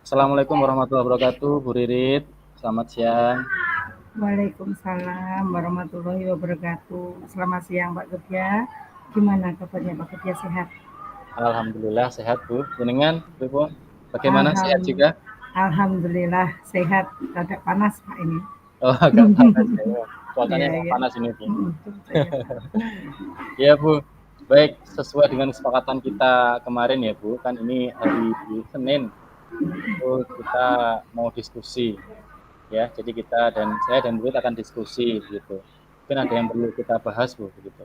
Assalamualaikum warahmatullahi wabarakatuh, Bu Ririt. Selamat siang. Waalaikumsalam warahmatullahi wabarakatuh. Selamat siang Pak Getia. Gimana kabarnya Pak Getia, sehat? Alhamdulillah sehat, Bu. Jenengan, Bu, bagaimana? Sehat Alham- juga? Alhamdulillah sehat. Agak panas Pak ini. Oh, agak panas ya. Cuacanya Ya, emang ya. panas ini, Bu. Saya. Ya, Bu. Baik, sesuai dengan kesepakatan kita kemarin ya, Bu. Kan ini hari Senin. Itu kita mau diskusi. Ya, jadi saya dan Bu Ririt akan diskusi begitu. Mungkin ada yang perlu kita bahas, Bu, begitu.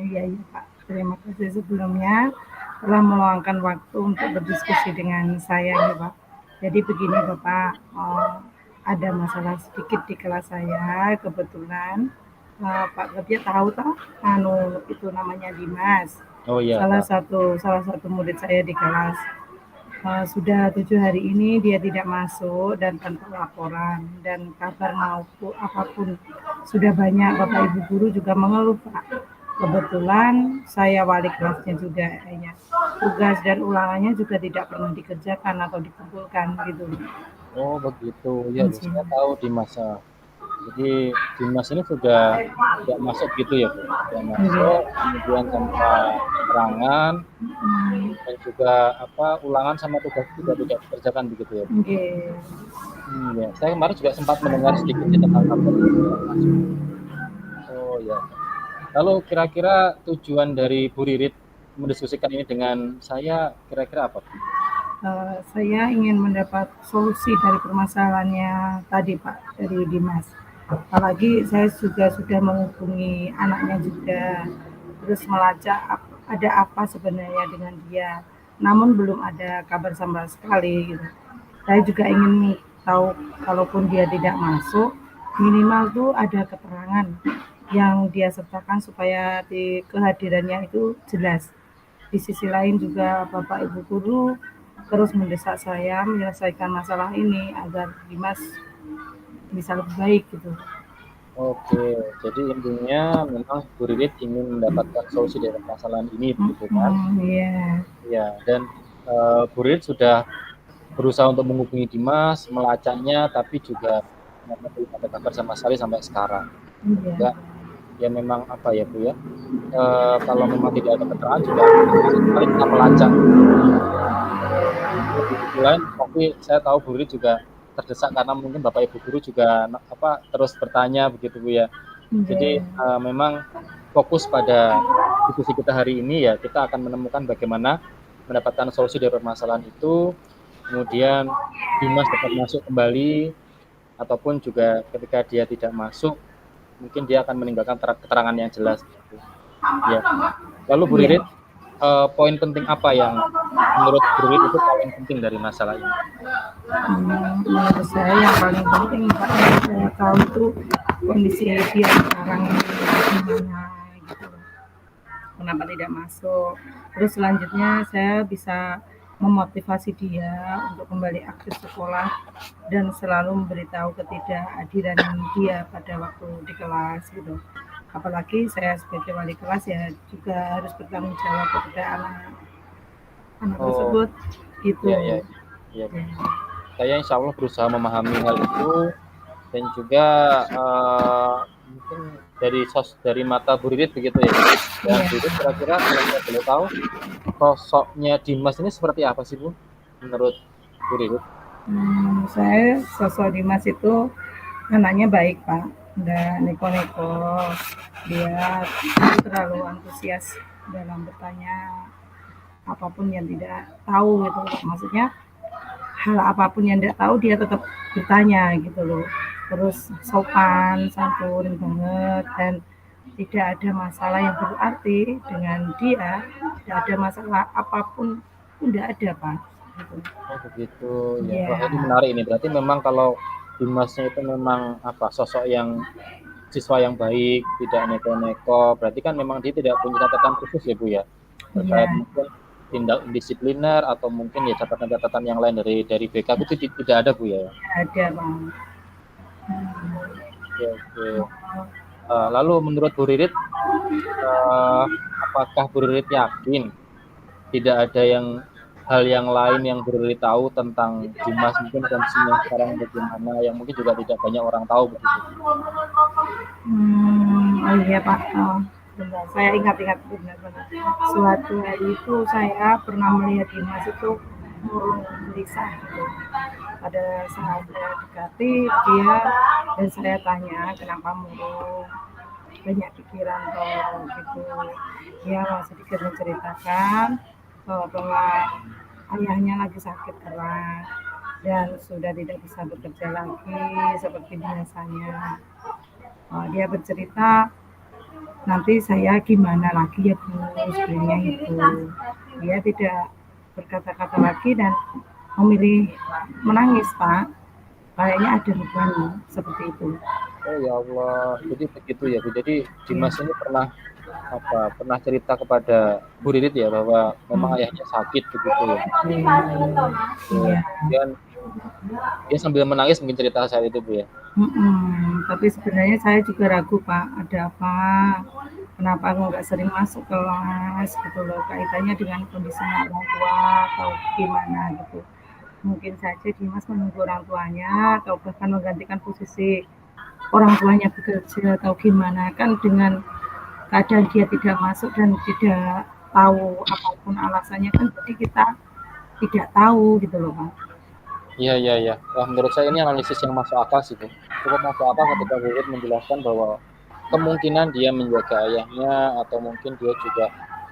Iya, iya Pak. Terima kasih sebelumnya telah meluangkan waktu untuk berdiskusi dengan saya ya Pak. Jadi begini Bapak, ada masalah sedikit di kelas saya kebetulan. Pak Getia tahu toh, itu namanya Dimas. Oh iya, Salah Pak. satu salah satu murid saya di kelas. Sudah 7 hari ini dia tidak masuk dan tanpa laporan dan kabar maupun apapun sudah banyak Bapak Ibu guru juga mengeluh Pak. Kebetulan saya wali kelasnya juga kayaknya. Tugas dan ulangannya juga tidak pernah dikerjakan atau dikumpulkan gitu. Oh, begitu. Ya, Bu. Izin. Saya tahu di masa. Jadi Dimas ini sudah tidak masuk gitu ya, Bu. Tidak masuk, Iya. kemudian tanpa keterangan dan juga ulangan sama tugas juga tidak dikerjakan begitu ya, Bu. Oke. Ya. Saya kemarin juga sempat mendengar sedikit ya tentang kabar itu tidak masuk. Oh ya. Lalu kira-kira tujuan dari Bu Ririt mendiskusikan ini dengan saya kira-kira apa, Bu? Saya ingin mendapat solusi dari permasalahannya tadi Pak, dari Dimas. Apalagi saya juga sudah menghubungi anaknya juga, terus melacak ada apa sebenarnya dengan dia. Namun belum ada kabar sama sekali gitu. Saya juga ingin tahu kalaupun dia tidak masuk, minimal tuh ada keterangan yang dia sertakan supaya di kehadirannya itu jelas. Di sisi lain juga Bapak Ibu guru terus mendesak saya menyelesaikan masalah ini agar Dimas bisa lebih baik gitu. Oke, jadi intinya memang Bu Ririt ingin mendapatkan solusi dari permasalahan ini begitu kan? Iya. Ya, dan Bu Ririt sudah berusaha untuk menghubungi Dimas, melacaknya, tapi juga ternyata belum ada kabar sama sekali sampai sekarang. Iya. Ya, ya memang apa ya Bu ya, kalau memang tidak ada keterangan juga susah sekali kita melacak. Tapi di sisi lain, tapi saya tahu Bu Ririt juga terdesak karena mungkin Bapak Ibu guru juga terus bertanya begitu Bu ya. Jadi Iya. memang fokus pada diskusi kita hari ini ya kita akan menemukan bagaimana mendapatkan solusi dari permasalahan itu, kemudian Dimas dapat masuk kembali ataupun juga ketika dia tidak masuk mungkin dia akan meninggalkan keterangan yang jelas gitu. Ya. Lalu Bu Iya. Ririt, poin penting apa yang menurut Bu Ririt itu paling penting dari masalah ini? Menurut saya yang paling penting Pak yang saya tahu itu kondisi dia sekarang ini gimana gitu. Kenapa tidak masuk? Terus selanjutnya saya bisa memotivasi dia untuk kembali aktif sekolah dan selalu memberitahu ketidakhadiran dia pada waktu di kelas gitu. Apalagi saya sebagai wali kelas ya juga harus bertanggung jawab kepada anak Oh, tersebut gitu. ya ya ya Bu. Ya. Saya insya Allah berusaha memahami hal itu dan juga mungkin dari mata Bu Ririt begitu ya. Dan Iya. Bu Ririt kira-kira kalau saya boleh tahu sosoknya Dimas ini seperti apa sih Bu menurut Bu Ririt? Saya sosok Dimas itu anaknya baik Pak, nggak neko-neko, dia terlalu antusias dalam bertanya apapun yang tidak tahu gitu, maksudnya hal apapun yang tidak tahu dia tetap bertanya gitu loh, terus sopan santun banget dan tidak ada masalah yang berarti dengan dia, tidak ada masalah apapun, tidak ada Pak gitu. Oh begitu ya. Wah ini Ya. menarik ini. Berarti memang kalau Dimasnya itu memang sosok yang siswa yang baik, tidak neko-neko. Berarti kan memang dia tidak punya catatan khusus ya Bu ya terkait Iya, mungkin tindak indisipliner atau mungkin ya catatan-catatan yang lain dari BK itu tidak ada Bu ya. ada Bang. Oke, oke. Lalu menurut Bu Ririt, apakah Bu Ririt yakin tidak ada yang hal yang lain yang Bu Riri tahu tentang Dimas, mungkin kondisinya sekarang bagaimana, yang mungkin juga tidak banyak orang tahu begitu? Oh iya Pak, bentar, saya ingat-ingat benar-benar. Suatu hari itu saya pernah melihat Dimas itu murung gelisah gitu. Pada saat saya dekati dia dan saya tanya kenapa murung, banyak pikiran toh gitu. Dia sedikit menceritakan bahwa ayahnya lagi sakit keras dan sudah tidak bisa bekerja lagi seperti biasanya. Dia bercerita nanti saya gimana lagi ya Bu, sebenarnya itu. Dia tidak berkata-kata lagi dan memilih menangis Pak. Kayaknya ada beban seperti itu. Oh ya Allah, jadi begitu ya Bu. Jadi Iya. Dimas ini pernah cerita kepada Bu Ririt ya bahwa memang Hmm. ayahnya sakit begitu ya. Iya. Kemudian dia sambil menangis mungkin cerita saat itu Bu ya. Tapi sebenarnya saya juga ragu Pak, ada apa? Kenapa aku nggak sering masuk kelas gitu loh, kaitannya dengan kondisinya orang tua atau gimana gitu. Mungkin saja Dimas menunggu orang tuanya atau bahkan menggantikan posisi orang tuanya bekerja atau gimana. Kan dengan keadaan dia tidak masuk dan tidak tahu apapun alasannya kan jadi kita tidak tahu gitu loh Pak. Iya, iya, iya. Wah, menurut saya ini analisis yang masuk akal sih, Bu. Cukup masuk akal ketika Bu Rit menjelaskan bahwa kemungkinan dia menjaga ayahnya atau mungkin dia juga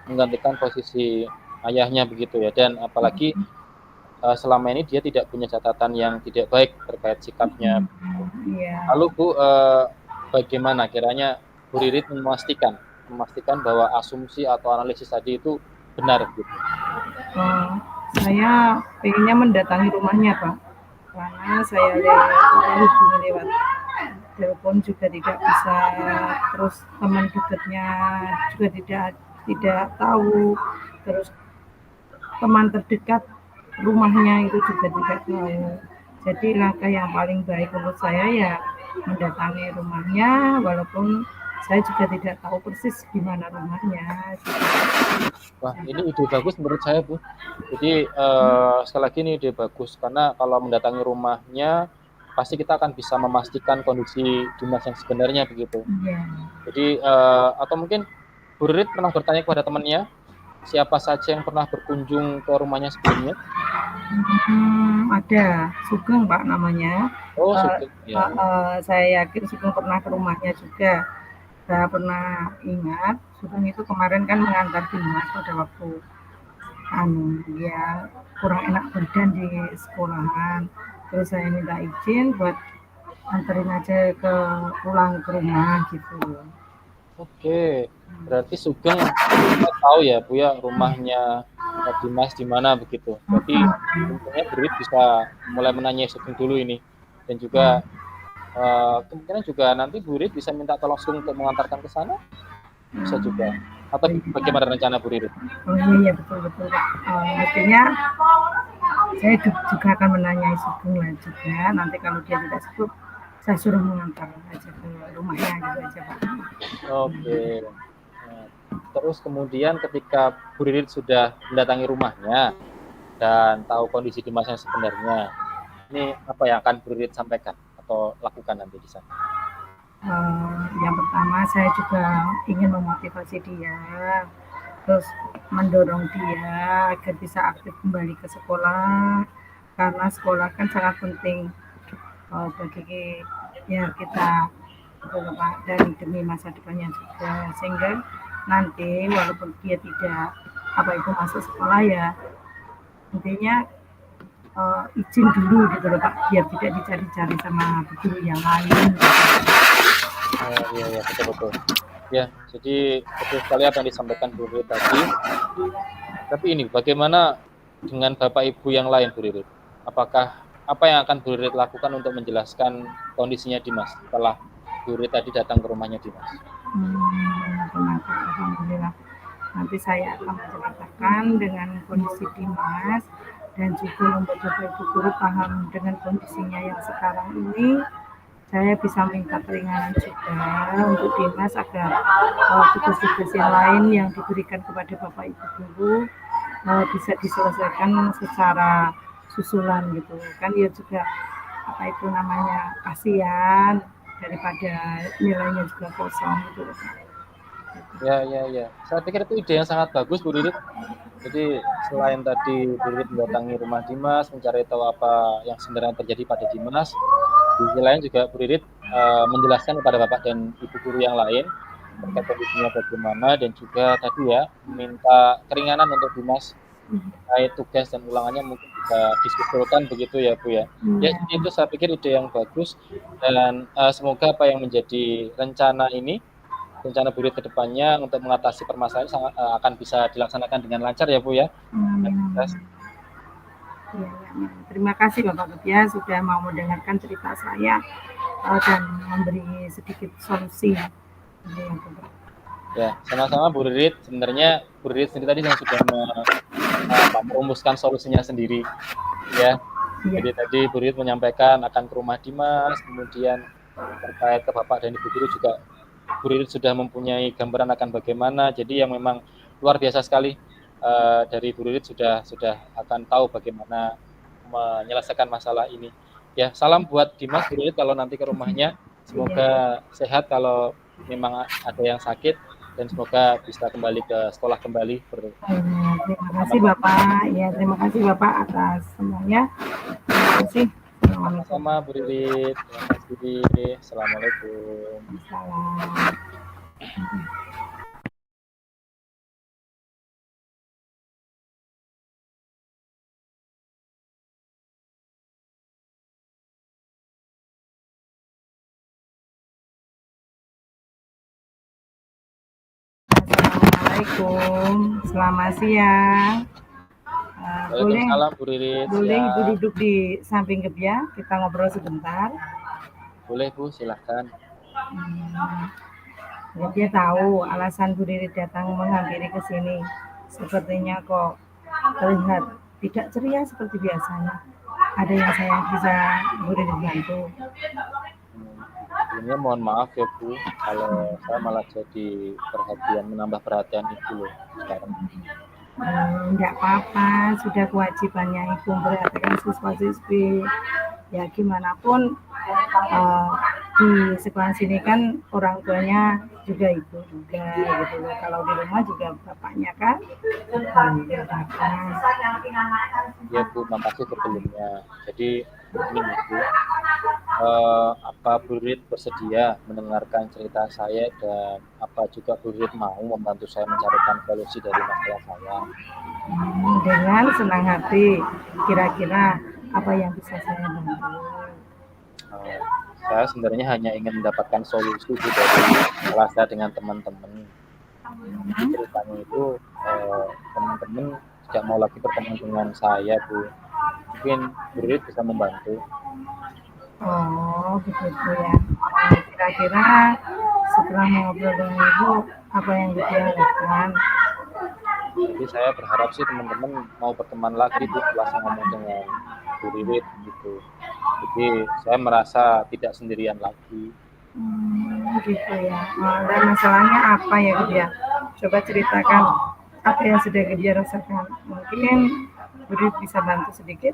menggantikan posisi ayahnya begitu ya. Dan apalagi selama ini dia tidak punya catatan yang tidak baik terkait sikapnya. Iya. Lalu Bu, bagaimana kiranya Bu Ririt memastikan bahwa asumsi atau analisis tadi itu benar gitu? Saya pengennya mendatangi rumahnya Pak, karena saya hubungi lewat telepon juga tidak bisa, terus teman dekatnya juga tidak tahu, terus teman terdekat rumahnya itu juga tidak tahu. Jadi langkah yang paling baik menurut saya ya mendatangi rumahnya, walaupun saya juga tidak tahu persis gimana rumahnya. Wah, ini ide bagus menurut saya, Bu. Jadi, sekali lagi ini ide bagus, karena kalau mendatangi rumahnya, pasti kita akan bisa memastikan kondisi Dimas yang sebenarnya begitu. Iya. Jadi, atau mungkin Bu Ririt pernah bertanya kepada temannya, siapa saja yang pernah berkunjung ke rumahnya sebelumnya? Ada, Sugeng Pak namanya. Oh, Eee Sugeng, ya. saya yakin Sugeng pernah ke rumahnya juga. Saya pernah ingat, Sugeng itu kemarin kan mengantar Dimas pada waktu dia kurang enak badan di sekolahan. Terus saya minta izin buat anterin aja pulang ke rumah gitu. Oke, berarti Sugeng kita tahu ya, Bu, ya, rumahnya Dimas di mana begitu. Berarti untungnya Bu Ririt bisa mulai menanyai Sugeng dulu ini. Dan juga kemungkinan juga nanti Bu Ririt bisa minta tolong Sugeng untuk mengantarkan ke sana, bisa juga. Atau bagaimana rencana Bu Ririt? Oh iya betul-betul. Mestinya saya juga akan menanyai Sugeng lah juga. Nanti kalau dia tidak sibuk, saya suruh mengantar aja ke rumahnya gitu aja Pak. Oke. Nah, terus kemudian ketika Bu Ririt sudah mendatangi rumahnya dan tahu kondisi Dimas yang sebenarnya, ini apa yang akan Bu Ririt sampaikan atau lakukan nanti di sana? Yang pertama saya juga ingin memotivasi dia, terus mendorong dia agar bisa aktif kembali ke sekolah, karena sekolah kan sangat penting bagi ya kita gitu loh Pak, dan demi masa depannya juga, sehingga nanti walaupun dia tidak apa itu masuk sekolah ya intinya izin dulu gitu loh Pak, biar tidak dicari-cari sama guru yang lain. Oh iya, iya, betul-betul. Ya, jadi betul sekali apa yang disampaikan Bu Ririt tadi. Tapi ini, bagaimana dengan Bapak Ibu yang lain, Bu Ririt? Apa yang akan Bu Ririt lakukan untuk menjelaskan kondisinya Dimas setelah Bu Ririt tadi datang ke rumahnya Dimas? Kenapa? Alhamdulillah. Nanti saya akan menceritakan dengan kondisi Dimas dan juga membuat Bapak Ibu guru paham dengan kondisinya yang sekarang ini. Saya bisa minta keringanan juga untuk Dimas agar tugas-tugas yang lain yang diberikan kepada Bapak Ibu guru bisa diselesaikan secara susulan gitu kan, ya juga apa itu namanya, kasihan daripada nilainya juga kosong gitu loh, Kak. Ya. Saya pikir itu ide yang sangat bagus, Bu Ririt. Jadi selain tadi Bu Ririt mendatangi rumah Dimas, mencari tahu apa yang sebenarnya terjadi pada Dimas, di sisi lain juga Bu Ririt menjelaskan kepada Bapak dan Ibu guru yang lain terkait kondisinya bagaimana, dan juga tadi ya minta keringanan untuk Dimas terkait tugas dan ulangannya mungkin bisa disusulkan begitu ya Bu ya. Ya Iya, itu saya pikir ide yang bagus, dan semoga apa yang menjadi rencana Bu Ririt ke depannya untuk mengatasi permasalahan akan bisa dilaksanakan dengan lancar ya Bu ya. Dan amin, sukses. amin. Iya, iya. Terima kasih Bapak Getia sudah mau mendengarkan cerita saya dan memberi sedikit solusi. Ya, sama-sama Bu Ririt. Sebenarnya Bu Ririt sendiri tadi yang sudah merumuskan solusinya sendiri ya. Iya, Jadi tadi Bu Ririt menyampaikan akan ke rumah Dimas, kemudian terkait ke Bapak dan Ibu guru juga Bu Ririt sudah mempunyai gambaran akan bagaimana. Jadi yang memang luar biasa sekali dari Bu Ririt sudah akan tahu bagaimana menyelesaikan masalah ini. Ya, salam buat Dimas Bu Ririt kalau nanti ke rumahnya. iya. Semoga sehat kalau memang ada yang sakit, dan semoga bisa kembali ke sekolah kembali Terima kasih Bapak. Ya, terima kasih Bapak atas semuanya. Terima kasih. Assalamualaikum. sama-sama Bu Ririt. Terima kasih. Assalamualaikum. Salam. Assalamualaikum. Selamat siang. Boleh Waalaikumsalam Bu Ririt. boleh Ibu Siang. duduk di samping Gebya, kita ngobrol sebentar. Boleh Bu, silahkan. Dia tahu alasan Bu Riri datang menghampiri ke sini. Sepertinya kok terlihat tidak ceria seperti biasanya. Ada yang saya bisa Bu Riri bantu? Sebelumnya mohon maaf ya Bu, kalau saya malah jadi menambah perhatian Ibu loh sekarang. Enggak apa-apa, sudah kewajibannya Ibu memperhatikan siswa-siswi. Ya gimana pun di sekolah sini kan orang tuanya juga ibu juga gitu loh. Kalau di rumah juga bapaknya kan. Ya Bu, makasih sebelumnya. Jadi ini Bu, apa Bu Rit bersedia mendengarkan cerita saya, dan apa juga Bu Rit mau membantu saya mencarikan solusi dari masalah saya? Dengan senang hati. Kira-kira apa yang bisa saya bantu? Saya sebenarnya hanya ingin mendapatkan solusi Bu, dari masalah saya dengan teman-teman. Jadi ceritanya itu teman-teman tidak mau lagi berteman dengan saya Bu. Mungkin Bu Rit bisa membantu. Oh begitu ya. Kira-kira setelah ngobrol dengan ibu apa yang diharapkan? Jadi saya berharap sih teman-teman mau berteman lagi Bu setelah saya ngomong dengan Bu Ririt gitu. Jadi saya merasa tidak sendirian lagi. Gitu ya. Dan masalahnya apa ya gitu ya? Coba ceritakan apa yang sudah dia rasakan. Mungkin Budi bisa bantu sedikit.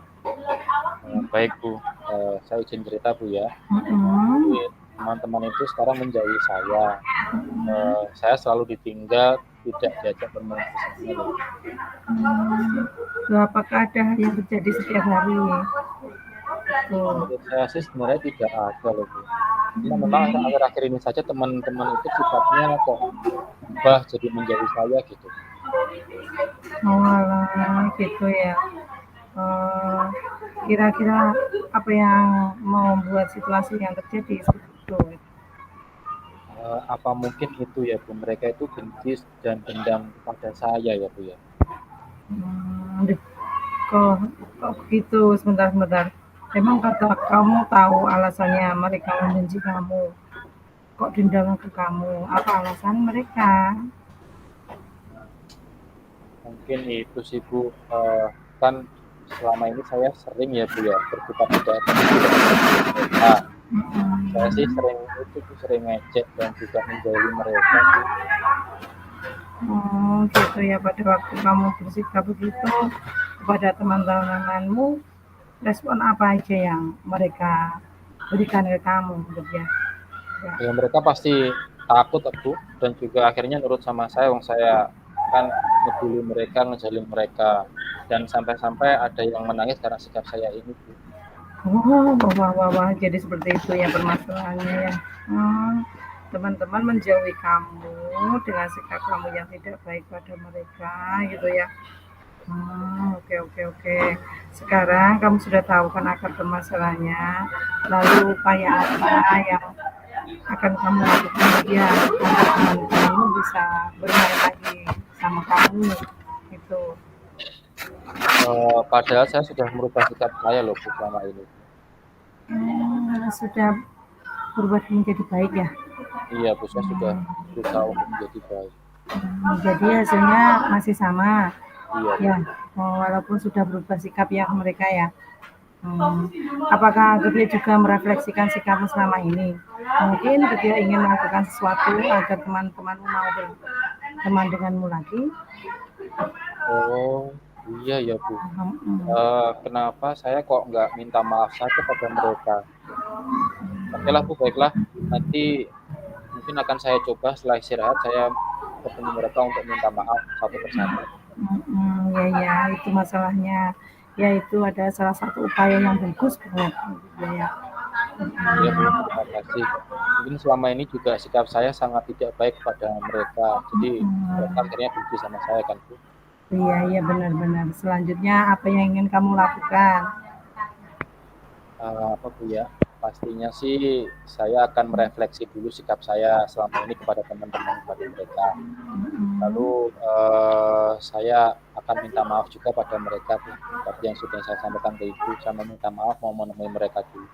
Baik Bu, saya izin cerita Bu ya. Jadi teman-teman itu sekarang menjauhi saya. Saya selalu ditinggal, tidak diajak bermain bersama. Apakah ada hal yang terjadi setiap hari? Menurut saya sih sebenarnya tidak ada loh Bu. Karena memang akhir-akhir ini saja teman-teman itu sifatnya kok berubah jadi menjauhi saya gitu. Oh alah, gitu ya. Kira-kira apa yang membuat situasi yang terjadi seperti itu? Apa mungkin itu ya Bu, mereka itu benci dan dendam kepada saya ya Bu ya. Kok begitu? Sebentar. Emang kata kamu tahu alasannya mereka membenci kamu? Kok dendam ke kamu? Apa alasan mereka? Mungkin itu sih Bu, kan selama ini saya sering ya Bu ya bersikap tidak mereka. Saya sih sering ngejek dan juga menjauhi mereka Bu. Oh, gitu ya. Pada waktu kamu bersikap begitu kepada teman-temanmu, respon apa aja yang mereka berikan ke kamu gitu ya? Ya. Ya mereka pasti takut aku dan juga akhirnya nurut sama saya, wong saya kan ngebully mereka, ngejalin mereka dan sampai-sampai ada yang menangis karena sikap saya ini, Bu. Oh, wah, wah, wah, wah. Jadi seperti itu ya permasalahannya ya. Hmm, teman-teman menjauhi kamu dengan sikap kamu yang tidak baik pada mereka gitu ya. Oke, oke, oke. Sekarang kamu sudah tahu kan akar permasalahannya. Lalu upaya apa yang akan kamu lakukan ya agar teman-temanmu bisa bermain lagi sama kamu gitu. Padahal saya sudah merubah sikap saya loh, Bu, selama ini. Sudah berubah menjadi baik ya. Iya, Bu, saya sudah berusaha untuk menjadi baik. Jadi hasilnya masih sama Iya, Bu. ya. Walaupun sudah berubah sikap ya mereka ya. Hmm, apakah dia juga merefleksikan sikapmu selama ini? Mungkin dia ingin melakukan sesuatu agar teman-temanmu mau berteman denganmu lagi. Oh, iya ya, Bu. Hmm, Kenapa saya kok nggak minta maaf saja pada mereka? Oke lah, Bu, baiklah. Nanti mungkin akan saya coba setelah istirahat, saya ketemu mereka untuk minta maaf satu persatu. ya, ya, itu masalahnya. Ya, itu ada salah satu upaya yang bagus banget. Gitu ya. Ya, Bu, terima kasih. Mungkin selama ini juga sikap saya sangat tidak baik kepada mereka. Jadi mereka Hmm, akhirnya benci sama saya kan, Bu. iya, iya benar-benar. Selanjutnya apa yang ingin kamu lakukan? Apa Bu ya? Pastinya sih saya akan merefleksi dulu sikap saya selama ini kepada teman-teman, kepada mereka. Lalu Hmm, saya akan minta maaf juga pada mereka, Bu. Seperti yang sudah saya sampaikan ke Ibu, sama minta maaf mau menemui mereka dulu.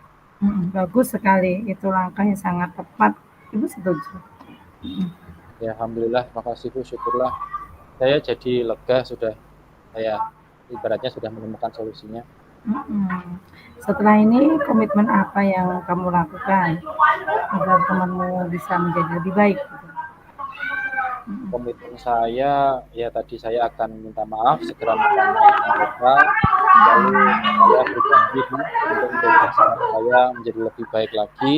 bagus sekali. Itu langkah yang sangat tepat. Ibu setuju. Ya, alhamdulillah, makasih Bu, syukurlah. Saya jadi lega sudah, saya ibaratnya sudah menemukan solusinya. Mhm. Setelah ini komitmen apa yang kamu lakukan agar temanmu bisa menjadi lebih baik gitu? Komitmen saya, ya tadi saya akan minta maaf, segera minta maaf ke mereka, lalu saya berjanji Bu, untuk menjaga sikap saya menjadi lebih baik lagi,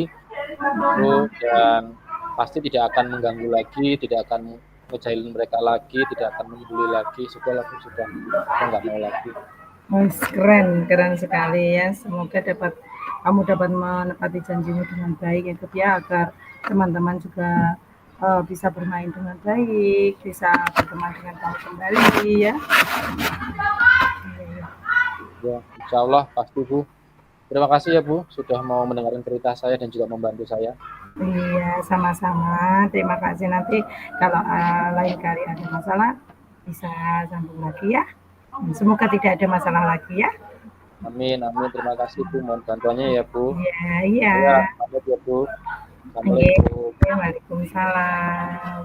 itu dan pasti tidak akan mengganggu lagi, tidak akan ngejailin mereka lagi, tidak akan membuli lagi, sudahlah Bu, sudah, saya nggak mau lagi. Wes, keren, keren sekali ya. Semoga kamu dapat menepati janjimu dengan baik itu ya agar teman-teman juga bisa bermain dengan baik, bisa berteman dengan kamu kembali ya. Ya, insya Allah pasti Bu. Terima kasih ya Bu, sudah mau mendengarkan cerita saya dan juga membantu saya. Iya, sama-sama. Terima kasih. Nanti kalau lain kali ada masalah bisa sambung lagi ya. Semoga tidak ada masalah lagi ya. Amin, amin. Terima kasih Bu, mohon bantuannya ya Bu. Iya, iya. Saya pamit ya Bu. Oke, Assalamualaikum. Waalaikumsalam.